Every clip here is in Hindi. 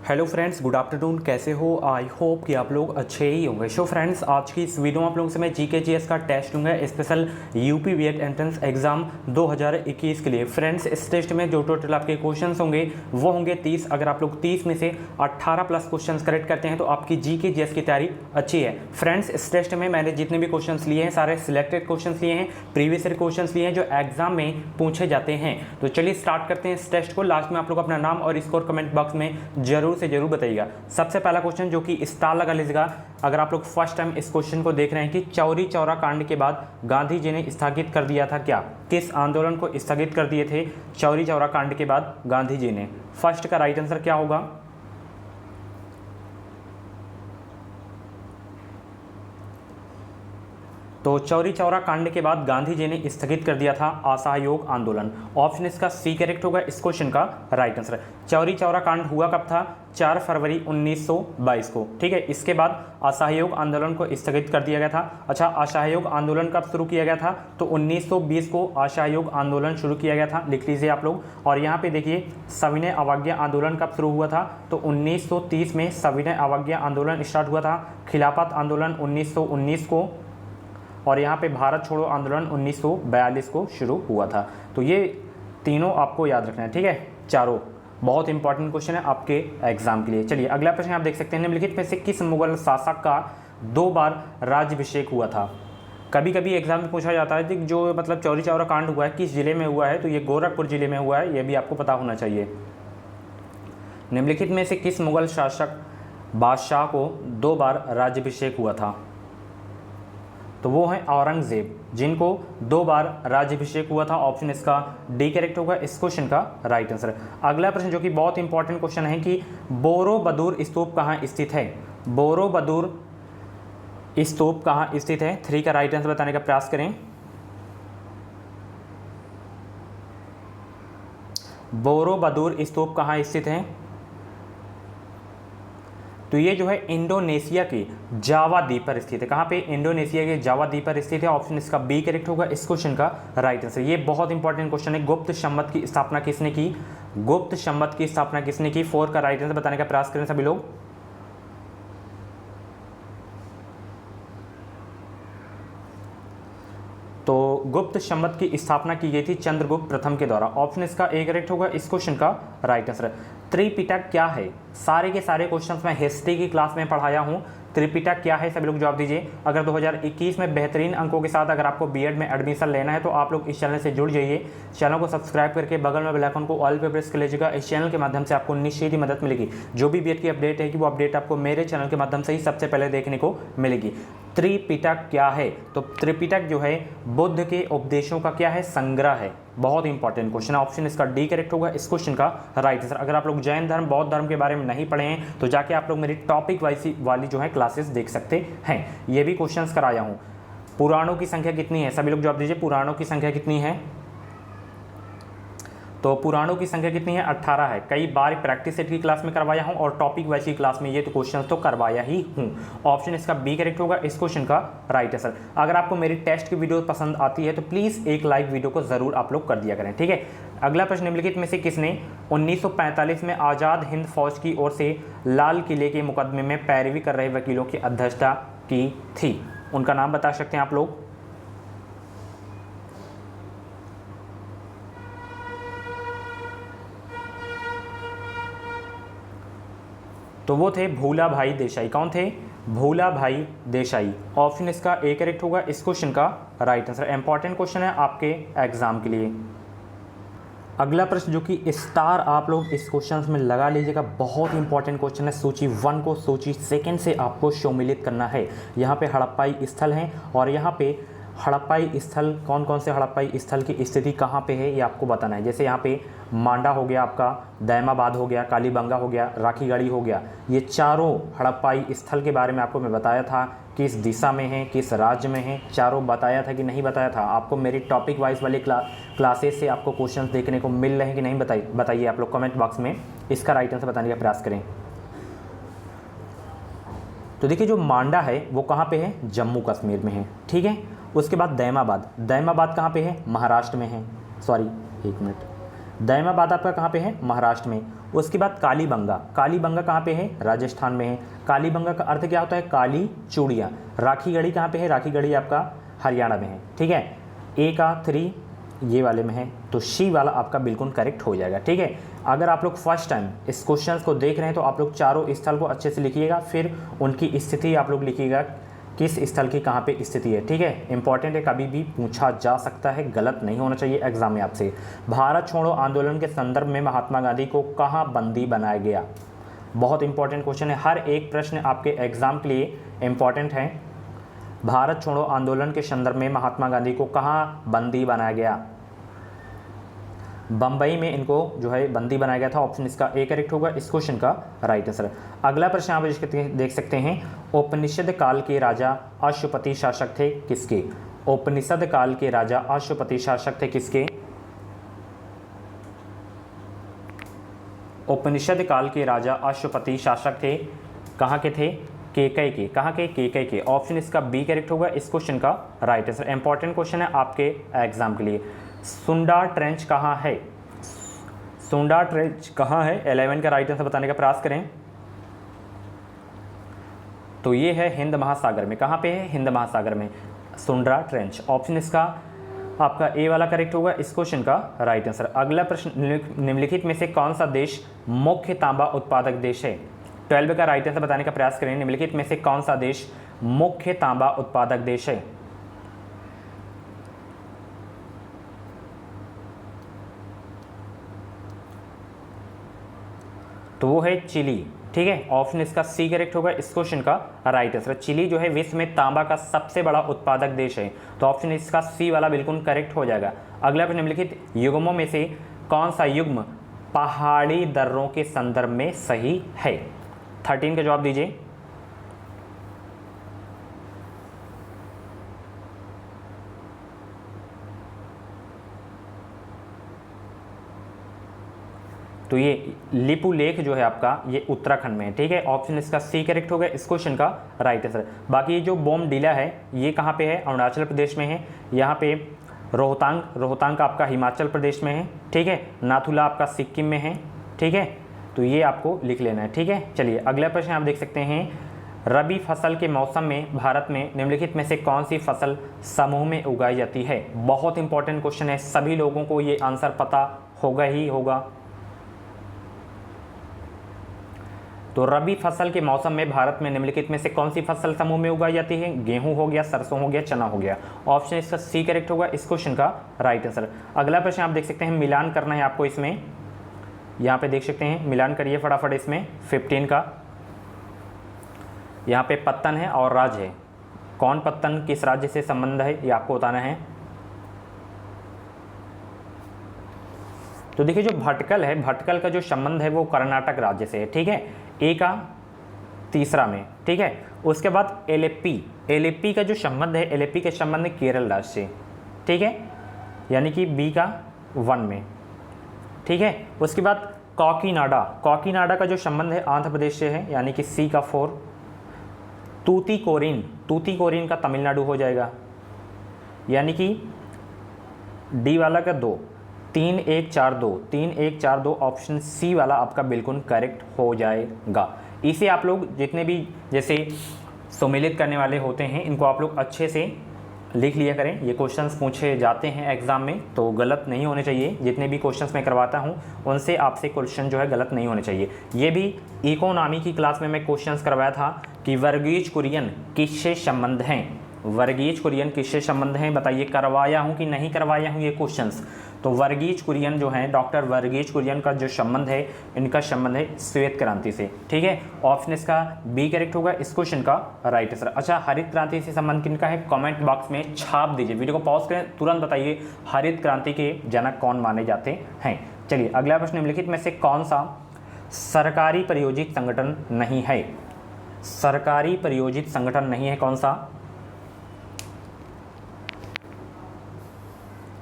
Hello friends, good afternoon. कैसे हो? आई होप कि आप लोग अच्छे ही होंगे। सो फ्रेंड्स, आज की इस वीडियो में आप लोगों से मैं जीके जीएस का टेस्ट लूँगा, special UP BEd entrance exam 2021 के लिए। फ्रेंड्स, इस टेस्ट में जो टोटल आपके क्वेश्चंस होंगे वो होंगे 30। अगर आप लोग 30 में से 18 प्लस क्वेश्चन करेक्ट करते हैं तो आपकी जीके जीएस की तैयारी अच्छी है। फ्रेंड्स, इस टेस्ट में मैंने जितने भी क्वेश्चन लिए हैं सारे सिलेक्टेड क्वेश्चन लिए हैं, प्रीवियस ईयर क्वेश्चन लिए हैं जो एग्जाम में पूछे जाते हैं। तो चलिए स्टार्ट करते हैं इस टेस्ट को। लास्ट में आप लोग अपना नाम और स्कोर कमेंट बॉक्स में जरूर से जरूर बताइएगा। सबसे पहला क्वेश्चन जो कि स्टार लगा लीजिएगा अगर आप लोग फर्स्ट टाइम इस क्वेश्चन को देख रहे हैं कि चौरी चौरा कांड के बाद गांधी जी ने स्थगित कर दिया था क्या? किस आंदोलन को स्थगित कर दिए थे चौरी चौरा कांड के बाद गांधी जी ने? फर्स्ट का राइट आंसर क्या होगा? तो चौरी चौरा कांड के बाद गांधी जी ने स्थगित कर दिया था असहयोग आंदोलन। ऑप्शन इसका सी करेक्ट होगा इस क्वेश्चन का राइट आंसर। चौरी चौरा कांड हुआ कब था? 4 फरवरी 1922 को। ठीक है, इसके बाद असहयोग आंदोलन को स्थगित कर दिया गया था। अच्छा, असहयोग आंदोलन कब शुरू किया गया था? तो 1920 को असहयोग आंदोलन शुरू किया गया था, लिख लीजिए आप लोग। और यहाँ पे देखिए सविनय अवज्ञा आंदोलन कब शुरू हुआ था? तो 1930 में सविनय अवज्ञा आंदोलन स्टार्ट हुआ था। खिलाफत आंदोलन 1919 को, और यहाँ पे भारत छोड़ो आंदोलन 1942 को शुरू हुआ था। तो ये तीनों आपको याद रखना है, ठीक है? चारों बहुत इंपॉर्टेंट क्वेश्चन है आपके एग्जाम के लिए। चलिए अगला प्रश्न आप देख सकते हैं, निम्नलिखित में से किस मुगल शासक का 2 बार राज्याभिषेक हुआ था? कभी कभी एग्जाम में पूछा जाता है कि जो मतलब चौरी चौरा कांड हुआ है किस जिले में हुआ है, तो ये गोरखपुर जिले में हुआ है, ये भी आपको पता होना चाहिए। निम्नलिखित में से किस मुगल शासक बादशाह को 2 बार राज्याभिषेक हुआ था? तो वो है औरंगजेब, जिनको 2 बार राज्याभिषेक हुआ था। ऑप्शन इसका डी करेक्ट होगा इस क्वेश्चन का राइट आंसर। अगला प्रश्न जो कि बहुत इंपॉर्टेंट क्वेश्चन है कि बोरोबदूर स्तूप कहाँ स्थित है? बोरोबदूर स्तूप कहाँ स्थित है? 3 का राइट आंसर बताने का प्रयास करें। बोरोबदूर स्तूप कहाँ स्थित है? तो ये जो है इंडोनेशिया के जावा द्वीप पर स्थित है। कहाँ पे? इंडोनेशिया के जावा द्वीप पर स्थित है। ऑप्शन इसका बी करेक्ट होगा इस क्वेश्चन का राइट आंसर। ये बहुत इंपॉर्टेंट क्वेश्चन है। गुप्त संवत की स्थापना किसने की? गुप्त संवत की स्थापना किसने की? 4 का राइट आंसर बताने का प्रयास करें सभी लोग। तो गुप्त संवत की स्थापना की गई थी चंद्रगुप्त प्रथम के द्वारा। ऑप्शन इसका ए करेक्ट होगा इस क्वेश्चन का राइट आंसर। त्रिपिटक क्या है? सारे के सारे क्वेश्चंस मैं हिस्ट्री की क्लास में पढ़ाया हूं। त्रिपिटक क्या है सभी लोग जवाब दीजिए। अगर 2021 में बेहतरीन अंकों के साथ अगर आपको बीएड में एडमिशन लेना है तो आप लोग इस चैनल से जुड़ जाइए। चैनल को सब्सक्राइब करके बगल में बेल आइकन को ऑल पे प्रेस कर लीजिएगा। इस चैनल के माध्यम से आपको निश्चित ही मदद मिलेगी। जो भी बीएड की अपडेट है कि वो अपडेट आपको मेरे चैनल के माध्यम से ही सबसे पहले देखने को मिलेगी। त्रिपिटक क्या है? तो त्रिपिटक जो है बुद्ध के उपदेशों का क्या है? संग्रह है। बहुत इंपॉर्टेंट क्वेश्चन है। ऑप्शन इसका डी करेक्ट होगा इस क्वेश्चन का राइट आंसर। अगर आप लोग जैन धर्म बौद्ध धर्म के बारे में नहीं पढ़े हैं तो जाके आप लोग मेरी टॉपिक वाली जो है क्लासेस देख सकते हैं। ये भी क्वेश्चंस कराया हूं। पुराणों की संख्या कितनी है? सभी लोग जवाब दीजिए। पुराणों की संख्या कितनी है? तो पुराणों की संख्या कितनी है? 18 है। कई बार प्रैक्टिस सेट की क्लास में करवाया हूं और टॉपिक वाइज की क्लास में ये तो क्वेश्चन तो करवाया ही हूं। ऑप्शन इसका बी करेक्ट होगा इस क्वेश्चन का राइट आंसर। अगर आपको मेरी टेस्ट की वीडियो पसंद आती है तो प्लीज़ एक लाइक वीडियो को ज़रूर आप लोग कर दिया करें, ठीक है? अगला प्रश्न, निम्नलिखित में से किसने 1945 में आज़ाद हिंद फौज की ओर से लाल किले के मुकदमे में पैरवी कर रहे वकीलों की अध्यक्षता की थी? उनका नाम बता सकते हैं आप लोग। तो वो थे भूला भाई देसाई। कौन थे? भूला भाई देसाई। ऑप्शन इसका ए करेक्ट होगा इस क्वेश्चन का राइट आंसर। इंपॉर्टेंट क्वेश्चन है आपके एग्जाम के लिए। अगला प्रश्न जो कि स्टार आप लोग इस क्वेश्चन में लगा लीजिएगा, बहुत इंपॉर्टेंट क्वेश्चन है। सूची 1 को सूची 2 से आपको सम्मिलित करना है। यहाँ पे हड़प्पाई स्थल हैं और यहाँ पे हड़प्पाई स्थल कौन कौन से हड़प्पाई स्थल की स्थिति कहाँ पे है ये आपको बताना है। जैसे यहाँ पे मांडा हो गया, आपका दैमाबाद हो गया, कालीबंगा हो गया, राखीगढ़ी हो गया। ये चारों हड़प्पाई स्थल के बारे में आपको मैं बताया था किस दिशा में है, किस राज्य में है। चारों बताया था कि नहीं बताया था? आपको मेरी टॉपिक वाइज वाली क्लासेस से आपको क्वेश्चन देखने को मिल रहे हैं कि नहीं बताइए आप लोग कमेंट बॉक्स में। इसका राइट आंसर बताने का प्रयास करें। तो देखिए जो मांडा है वो कहाँ पे है? जम्मू कश्मीर में है, ठीक है? उसके बाद दैमाबाद कहाँ पे है? महाराष्ट्र में है। सॉरी एक मिनट, दैमाबाद आपका कहाँ पे है? महाराष्ट्र में। उसके बाद कालीबंगा, कालीबंगा कहाँ पे है? राजस्थान में है। कालीबंगा का अर्थ क्या होता है? काली चूड़ियाँ। राखी गढ़ी कहाँ पे है? राखी गढ़ी आपका हरियाणा में है, ठीक है। ए का 3 ये वाले में है, तो सी वाला आपका बिल्कुल करेक्ट हो जाएगा, ठीक है। अगर आप लोग फर्स्ट टाइम इस क्वेश्चन को देख रहे हैं तो आप लोग चारों स्थल को अच्छे से लिखिएगा, फिर उनकी स्थिति आप लोग लिखिएगा, किस स्थल की कहाँ पे स्थिति है, ठीक है। इंपॉर्टेंट है, कभी भी पूछा जा सकता है, गलत नहीं होना चाहिए एग्जाम में आपसे। भारत छोड़ो आंदोलन के संदर्भ में महात्मा गांधी को कहाँ बंदी बनाया गया? बहुत इंपॉर्टेंट क्वेश्चन है, हर एक प्रश्न आपके एग्जाम के लिए इंपॉर्टेंट है। भारत छोड़ो आंदोलन के संदर्भ में महात्मा गांधी को कहाँ बंदी बनाया गया? बंबई में इनको जो है बंदी बनाया गया था। ऑप्शन इसका ए करेक्ट होगा इस क्वेश्चन का राइट आंसर। अगला प्रश्न आप देख सकते हैं, उपनिषद काल के राजा अश्वपति शासक थे किसके? उपनिषद काल के राजा अश्वपति शासक थे किसके? उपनिषद काल के राजा अश्वपति शासक थे, कहाँ के थे? केकई के। कहाँ के? केकई के। ऑप्शन इसका बी करेक्ट होगा इस क्वेश्चन का राइट आंसर। इंपॉर्टेंट क्वेश्चन है आपके एग्जाम के लिए। सुंडा ट्रेंच कहाँ है? सुंडा ट्रेंच कहाँ है? 11 का राइट आंसर बताने का प्रयास करें। तो ये है हिंद महासागर में। कहाँ पे है? हिंद महासागर में सुंडा ट्रेंच। ऑप्शन इसका आपका ए वाला करेक्ट होगा इस क्वेश्चन का राइट आंसर। अगला प्रश्न, निम्नलिखित में से कौन सा देश मुख्य तांबा उत्पादक देश है? 12 का राइट आंसर बताने का प्रयास करें। निम्नलिखित में से कौन सा देश मुख्य तांबा उत्पादक देश है? तो वो है चिली, ठीक है। ऑप्शन इसका सी करेक्ट होगा इस क्वेश्चन का राइट आंसर। चिली जो है विश्व में तांबा का सबसे बड़ा उत्पादक देश है, तो ऑप्शन इसका सी वाला बिल्कुल करेक्ट हो जाएगा। अगला प्रश्न, निम्नलिखित युग्मों में से कौन सा युग्म पहाड़ी दर्रों के संदर्भ में सही है? 13 का जवाब दीजिए। तो ये लिपू लेक जो है आपका ये उत्तराखंड में है, ठीक है। ऑप्शन इसका सी करेक्ट होगा इस क्वेश्चन का राइट आंसर। बाकी ये जो बोमडिला है ये कहाँ पे है? अरुणाचल प्रदेश में है। यहाँ पे रोहतांग का आपका हिमाचल प्रदेश में है, ठीक है। नाथुला आपका सिक्किम में है, ठीक है। तो ये आपको लिख लेना है, ठीक है। चलिए अगला प्रश्न आप देख सकते हैं, रबी फसल के मौसम में भारत में निम्नलिखित में से कौन सी फसल समूह में उगाई जाती है? बहुत इंपॉर्टेंट क्वेश्चन है, सभी लोगों को ये आंसर पता होगा ही होगा। तो रबी फसल के मौसम में भारत में निम्नलिखित में से कौन सी फसल समूह में उगाई जाती है? गेहूं हो गया, सरसों हो गया, चना हो गया। ऑप्शन इसका सी करेक्ट होगा इस क्वेश्चन का राइट आंसर। अगला प्रश्न आप देख सकते हैं, मिलान करना है आपको इसमें, यहाँ पे देख सकते हैं, मिलान करिए फटाफट इसमें 15 का। यहाँ पे पत्तन है और राज है, कौन पत्तन किस राज्य से संबंध है ये आपको बताना है। तो देखिए जो भटकल है, भटकल का जो संबंध है वो कर्नाटक राज्य से है, ठीक है। ए का तीसरा में, ठीक है। उसके बाद एलेप्पी का जो संबंध है, एलेप्पी के संबंध केरल राज्य से, ठीक है, यानी कि बी का 1 में, ठीक है। उसके बाद कॉकीनाडा का जो संबंध है आंध्र प्रदेश से है, यानी कि सी का 4। तूतीकोरिन का तमिलनाडु हो जाएगा, यानी कि डी वाला का 2। 3 1 4 2 ऑप्शन सी वाला आपका बिल्कुल करेक्ट हो जाएगा। इसे आप लोग जितने भी जैसे सम्मिलित करने वाले होते हैं इनको आप लोग अच्छे से लिख लिया करें। ये क्वेश्चंस पूछे जाते हैं एग्जाम में तो गलत नहीं होने चाहिए। जितने भी क्वेश्चंस मैं करवाता हूँ उनसे आपसे क्वेश्चन जो है गलत नहीं होने चाहिए। ये भी इकोनॉमी की क्लास में मैं क्वेश्चंस करवाया था कि वर्गीज कुरियन किससे संबंध हैं, वर्गीज कुरियन किससे संबंध हैं, बताइए करवाया हूँ कि नहीं करवाया हूँ ये क्वेश्चंस। तो वर्गीज कुरियन जो हैं, डॉक्टर वर्गीज कुरियन का जो संबंध है, इनका संबंध है श्वेत क्रांति से, ठीक है। ऑप्शन इसका बी करेक्ट होगा इस क्वेश्चन का राइट आंसर। अच्छा, हरित क्रांति से संबंध किनका है? कमेंट बॉक्स में छाप दीजिए, वीडियो को पॉज करें, तुरंत बताइए हरित क्रांति के जनक कौन माने जाते हैं। चलिए अगला प्रश्न, निम्नलिखित में से कौन सा सरकारी प्रायोजित संगठन नहीं है? सरकारी प्रायोजित संगठन नहीं है कौन सा?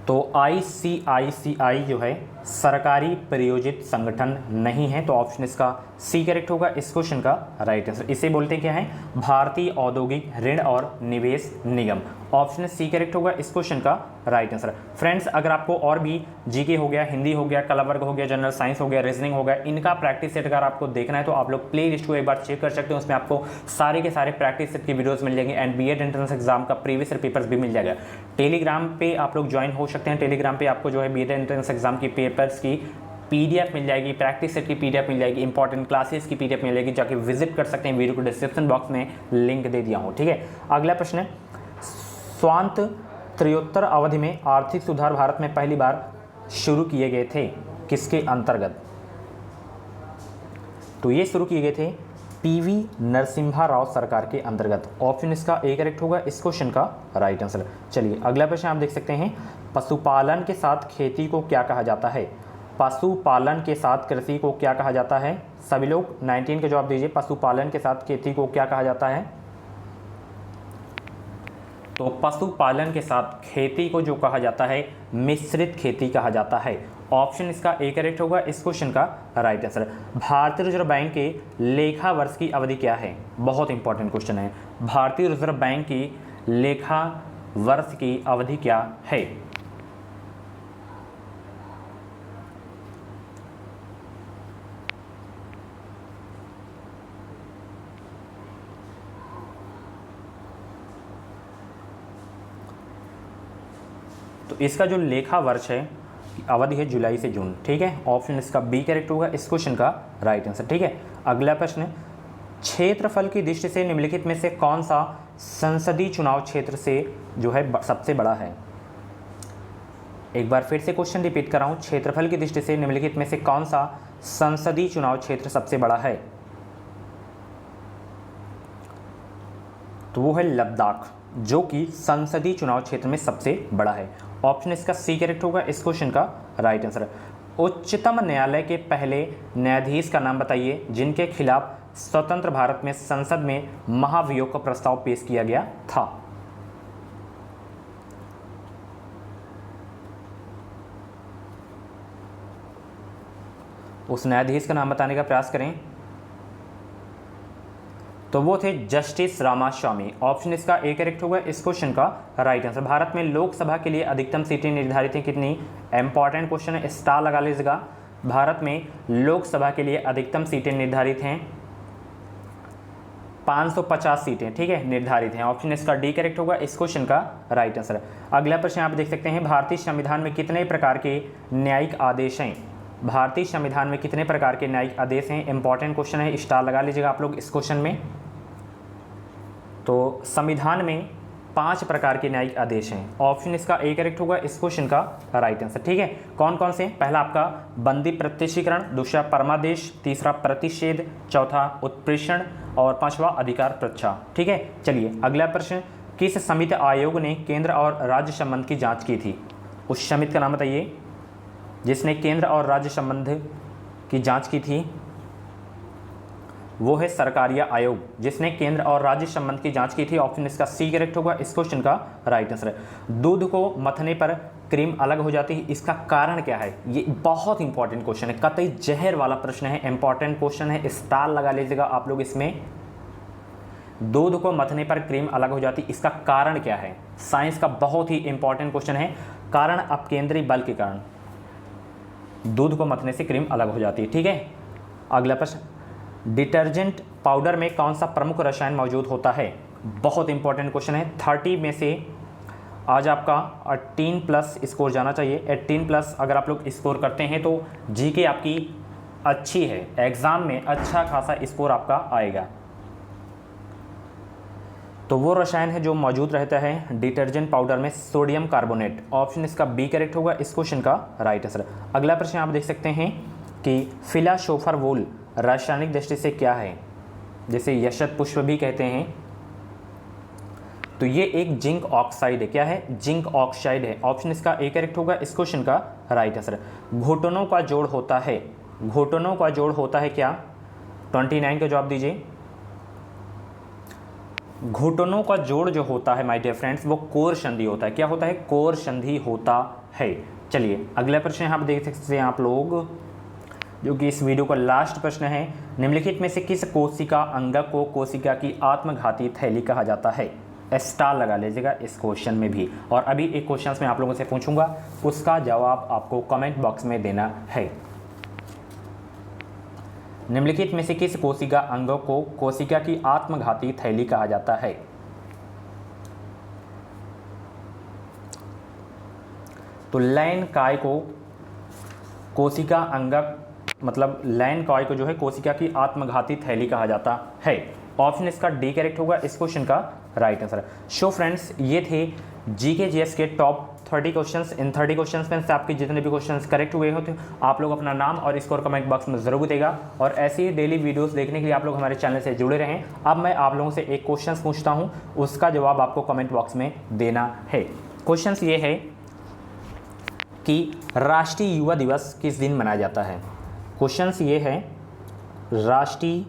तो तो ICICI जो है सरकारी प्रायोजित संगठन नहीं है, तो ऑप्शन इसका सी करेक्ट होगा इस क्वेश्चन का राइट आंसर। इसे बोलते हैं क्या है, भारतीय औद्योगिक ऋण और निवेश निगम। ऑप्शन सी करेक्ट होगा इस क्वेश्चन का राइट आंसर। फ्रेंड्स, अगर आपको और भी जीके हो गया, हिंदी हो गया, कला वर्ग हो गया, जनरल साइंस हो गया, रीजनिंग हो गया, इनका प्रैक्टिस सेट अगर आपको देखना है तो आप लोग प्ले लिस्ट को एक बार चेक कर सकते हो। उसमें आपको सारे के सारे प्रैक्टिस सेट की वीडियोस मिल जाएंगे एंड बीएड एंट्रेंस एग्जाम का प्रीवियस पेपर्स भी मिल जाएगा। टेलीग्राम पे आप लोग ज्वाइन हो सकते हैं। टेलीग्राम पे आपको जो है बीएड एंट्रेंस एग्जाम की पेपर्स की पीडीएफ मिल जाएगी, प्रैक्टिस सेट की पीडीएफ मिल जाएगी, इंपॉर्टेंट क्लासेस की पीडीएफ मिल जाएगी, जाके विजिट कर सकते हैं। वीडियो को डिस्क्रिप्शन बॉक्स में लिंक दे दिया हूँ, ठीक है। अगला प्रश्न है, स्वांत त्रयोत्तर अवधि में आर्थिक सुधार भारत में पहली बार शुरू किए गए थे, किसके अंतर्गत? तो ये शुरू किए गए थे पीवी नरसिम्हा राव सरकार के अंतर्गत। ऑप्शन इसका ए करेक्ट होगा इस क्वेश्चन का राइट आंसर। चलिए अगला प्रश्न आप देख सकते हैं, पशुपालन के साथ खेती को क्या कहा जाता है? पशुपालन के साथ कृषि को क्या कहा जाता है? सभी लोग 19 का जवाब दीजिए। पशुपालन के साथ खेती को क्या कहा जाता है? तो पशुपालन के साथ खेती को जो कहा जाता है मिश्रित खेती कहा जाता है। ऑप्शन इसका ए करेक्ट होगा इस क्वेश्चन का राइट आंसर। भारतीय रिजर्व बैंक के लेखा वर्ष की अवधि क्या है? बहुत इंपॉर्टेंट क्वेश्चन है। भारतीय रिजर्व बैंक की लेखा वर्ष की अवधि क्या है? तो इसका जो लेखा वर्ष है अवधि है जुलाई से जून, ठीक है। ऑप्शन इसका बी करेक्ट होगा इस क्वेश्चन का राइट आंसर, ठीक है। अगला प्रश्न, क्षेत्रफल की दृष्टि से निम्नलिखित में से कौन सा संसदीय चुनाव क्षेत्र से जो है सबसे बड़ा है? एक बार फिर से क्वेश्चन रिपीट कर रहा हूं, क्षेत्रफल की दृष्टि से निम्नलिखित में से कौन सा संसदीय चुनाव क्षेत्र सबसे बड़ा है? तो वो है लद्दाख, जो कि संसदीय चुनाव क्षेत्र में सबसे बड़ा है। ऑप्शन इसका सी करेक्ट होगा इस क्वेश्चन का राइट आंसर। उच्चतम न्यायालय के पहले न्यायाधीश का नाम बताइए जिनके खिलाफ स्वतंत्र भारत में संसद में महाभियोग का प्रस्ताव पेश किया गया था। उस न्यायाधीश का नाम बताने का प्रयास करें। तो वो थे जस्टिस रामास्वामी। ऑप्शन इसका ए करेक्ट होगा इस क्वेश्चन का राइट आंसर। भारत में लोकसभा के लिए अधिकतम सीटें निर्धारित हैं कितनी? इंपॉर्टेंट क्वेश्चन है, स्टार लगा लीजिएगा। भारत में लोकसभा के लिए अधिकतम सीटें निर्धारित हैं 550 सीटें, ठीक है, निर्धारित हैं। ऑप्शन इसका डी करेक्ट होगा इस क्वेश्चन का राइट आंसर। अगला प्रश्न आप देख सकते हैं, भारतीय संविधान में कितने प्रकार के न्यायिक आदेश हैं? भारतीय संविधान में कितने प्रकार के न्यायिक आदेश हैं? इंपॉर्टेंट क्वेश्चन है, स्टार लगा लीजिएगा आप लोग इस क्वेश्चन में। तो संविधान में 5 प्रकार के न्यायिक आदेश हैं। ऑप्शन इसका ए करेक्ट होगा इस क्वेश्चन का राइट आंसर, ठीक है। कौन कौन से? पहला आपका बंदी प्रत्यक्षीकरण, दूसरा परमादेश, तीसरा प्रतिषेध, चौथा उत्प्रेषण और पांचवा अधिकार प्रच्छा, ठीक है। चलिए अगला प्रश्न, किस समिति आयोग ने केंद्र और राज्य संबंध की जांच की थी? उस समिति का नाम बताइए जिसने केंद्र और राज्य संबंध की जांच की थी। वो है सरकारिया आयोग, जिसने केंद्र और राज्य संबंध की जांच की थी। ऑप्शन इसका सी करेक्ट होगा इस क्वेश्चन का राइट आंसर। दूध को मथने पर क्रीम अलग हो जाती है, इसका कारण क्या है? ये बहुत इंपॉर्टेंट क्वेश्चन है, कतई जहर वाला प्रश्न है, इंपॉर्टेंट क्वेश्चन है, स्टार लगा लीजिएगा आप लोग इसमें। दूध को मथने पर क्रीम अलग हो जाती, इसका कारण क्या है? साइंस का बहुत ही इंपॉर्टेंट क्वेश्चन है। कारण अपकेंद्री बल के कारण दूध को मथने से क्रीम अलग हो जाती है, ठीक है। अगला प्रश्न, डिटर्जेंट पाउडर में कौन सा प्रमुख रसायन मौजूद होता है? बहुत इंपॉर्टेंट क्वेश्चन है। 30 में से आज आपका 18+ स्कोर जाना चाहिए। 18+ अगर आप लोग स्कोर करते हैं तो जीके आपकी अच्छी है, एग्जाम में अच्छा खासा स्कोर आपका आएगा। तो वो रसायन है जो मौजूद रहता है डिटर्जेंट पाउडर में, सोडियम कार्बोनेट। ऑप्शन इसका बी करेक्ट होगा इस क्वेश्चन का राइट आंसर। अगला प्रश्न आप देख सकते हैं कि फिलासोफर वूल रासायनिक दृष्टि से क्या है, जिसे यशत पुष्प भी कहते हैं। तो ये एक जिंक ऑक्साइड है। क्या है? जिंक ऑक्साइड है। ऑप्शन इसका ए करेक्ट होगा इस क्वेश्चन का राइट आंसर। घुटनों का जोड़ होता है, घुटनों का जोड़ होता है क्या? 29 का जवाब दीजिए। घुटनों का जोड़ जो होता है माय डियर फ्रेंड्स वो कोर संधि होता है। क्या होता है? कोर संधि होता है। चलिए अगला प्रश्न यहाँ पर देख सकते हैं आप लोग, जो कि इस वीडियो का लास्ट प्रश्न है। निम्नलिखित में से किस कोशिका अंगक को कोशिका की आत्मघाती थैली कहा जाता है? स्टार लगा लीजिएगा इस क्वेश्चन में भी। और अभी एक क्वेश्चन मैं आप लोगों से पूछूंगा, उसका जवाब आपको कमेंट बॉक्स में देना है। निम्नलिखित में से किस कोशिका अंग को कोशिका की आत्मघाती थैली कहा जाता है? तो लैन काय को कोशिका अंगक मतलब लैन काय को जो है कोशिका की आत्मघाती थैली कहा जाता है। ऑप्शन इसका डी करेक्ट होगा इस क्वेश्चन का राइट आंसर। सो फ्रेंड्स, ये थे जीके जीएस के टॉप 30 क्वेश्चंस। इन 30 क्वेश्चंस में से आपके जितने भी क्वेश्चंस करेक्ट हुए होते आप लोग अपना नाम और स्कोर कमेंट बॉक्स में जरूर देगा। और ऐसी ही डेली वीडियोस देखने के लिए आप लोग हमारे चैनल से जुड़े रहें। अब मैं आप लोगों से एक क्वेश्चन पूछता हूं, उसका जवाब आपको कमेंट बॉक्स में देना है। क्वेश्चन ये है कि राष्ट्रीय युवा दिवस किस दिन मनाया जाता है? क्वेश्चन ये है राष्ट्रीय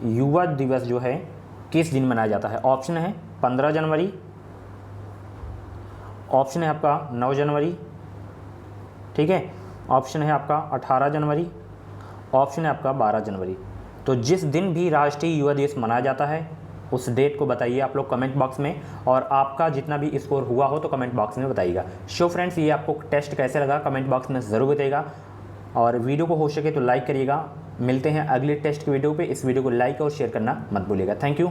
युवा दिवस जो है किस दिन मनाया जाता है? ऑप्शन है 15 जनवरी, ऑप्शन है आपका 9 जनवरी, ठीक है, ऑप्शन है आपका 18 जनवरी, ऑप्शन है आपका 12 जनवरी। तो जिस दिन भी राष्ट्रीय युवा दिवस मनाया जाता है उस डेट को बताइए आप लोग कमेंट बॉक्स में, और आपका जितना भी स्कोर हुआ हो तो कमेंट बॉक्स में बताइएगा। सो फ्रेंड्स, ये आपको टेस्ट कैसे लगा कमेंट बॉक्स में ज़रूर बताइएगा, और वीडियो को हो सके तो लाइक करिएगा। मिलते हैं अगले टेस्ट की वीडियो पे। इस वीडियो को लाइक और शेयर करना मत भूलिएगा। Thank you.